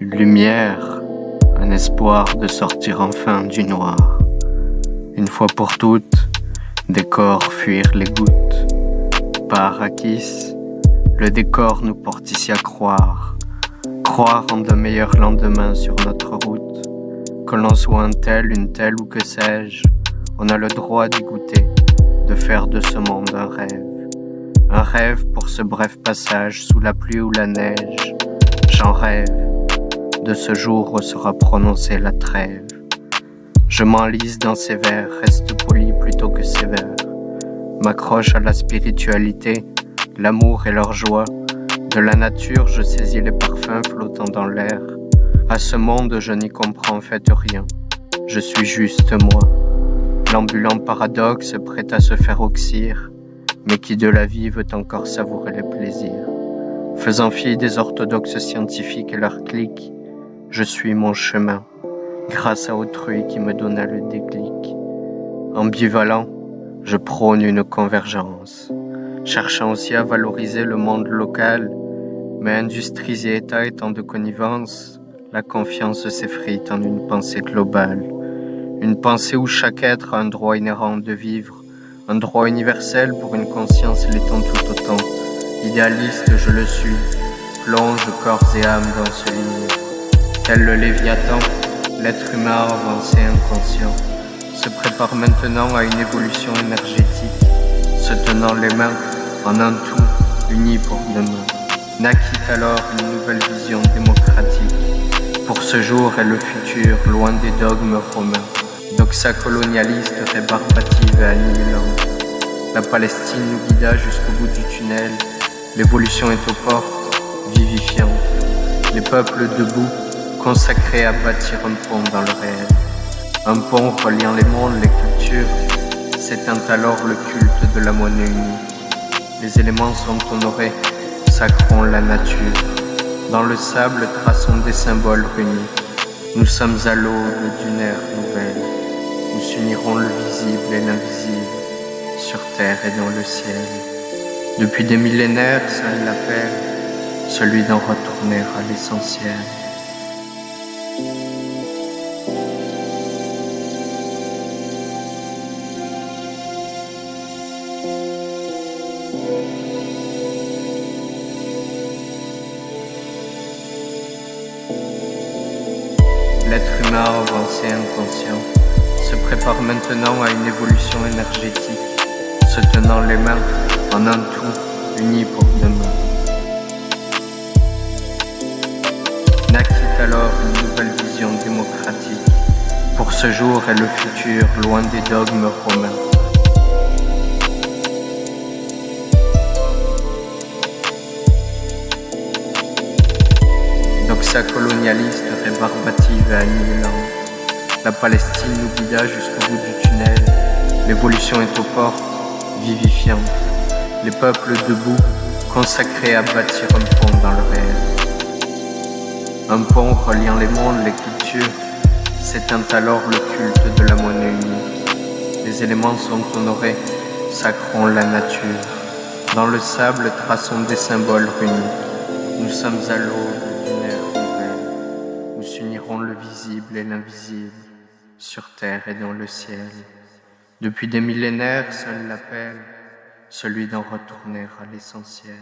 Une lumière, un espoir de sortir enfin du noir. Une fois pour toutes, des corps fuir les gouttes. Par Akis, le décor nous porte ici à croire. Croire en de meilleurs lendemains sur notre route. Que l'on soit un tel, une telle ou que sais-je, on a le droit d'y goûter, de faire de ce monde un rêve. Un rêve pour ce bref passage sous la pluie ou la neige. J'en rêve de ce jour où sera prononcée la trêve. Je m'enlise dans ces vers, reste poli plutôt que sévère. M'accroche à la spiritualité, l'amour et leur joie. De la nature, je saisis les parfums flottant dans l'air. À ce monde, je n'y comprends en fait rien. Je suis juste moi, l'ambulant paradoxe prêt à se faire oxyre, mais qui de la vie veut encore savourer les plaisirs. Faisant fi des orthodoxes scientifiques et leurs clics, je suis mon chemin, grâce à autrui qui me donna le déclic. Ambivalent, je prône une convergence, cherchant aussi à valoriser le monde local, mais industries et États étant de connivence, la confiance s'effrite en une pensée globale. Une pensée où chaque être a un droit inhérent de vivre, un droit universel pour une conscience l'étant tout autant. Idéaliste, je le suis, plonge corps et âme dans ce livre. Tel le Léviathan, l'être humain avancé inconscient se prépare maintenant à une évolution énergétique, se tenant les mains en un tout uni pour demain. Naquit alors une nouvelle vision démocratique pour ce jour et le futur, loin des dogmes romains. Doxa colonialiste, rébarbative et annihilante. La Palestine nous guida jusqu'au bout du tunnel. L'évolution est aux portes, vivifiante. Les peuples debout, consacrés à bâtir un pont dans le réel. Un pont reliant les mondes, les cultures. S'éteint alors le culte de la monnaie unique. Les éléments sont honorés, sacrons la nature. Dans le sable, traçons des symboles runiques. Nous sommes à l'aube d'une ère nouvelle. Nous unirons le visible et l'invisible, sur terre et dans le ciel. Depuis des millénaires, sonne l'appel, celui d'en retourner à l'essentiel. L'être humain avancé inconscient se prépare maintenant à une évolution énergétique, se tenant les mains en un tout uni pour demain. Naquit alors une nouvelle vision démocratique pour ce jour et le futur, loin des dogmes romains. Doxa colonialiste, rébarbative et annihilante. La Palestine nous guida jusqu'au bout du tunnel. L'évolution est aux portes, vivifiante. Les peuples debout, consacrés à bâtir un pont dans le réel. Un pont reliant les mondes, les cultures. S'éteint alors le culte de la monnaie unique. Les éléments sont honorés, sacrons la nature. Dans le sable, traçons des symboles runiques. Nous sommes à l'aube d'une ère nouvelle. Nous unirons le visible et l'invisible, sur terre et dans le ciel. Depuis des millénaires, seul l'appel, celui d'en retourner à l'essentiel.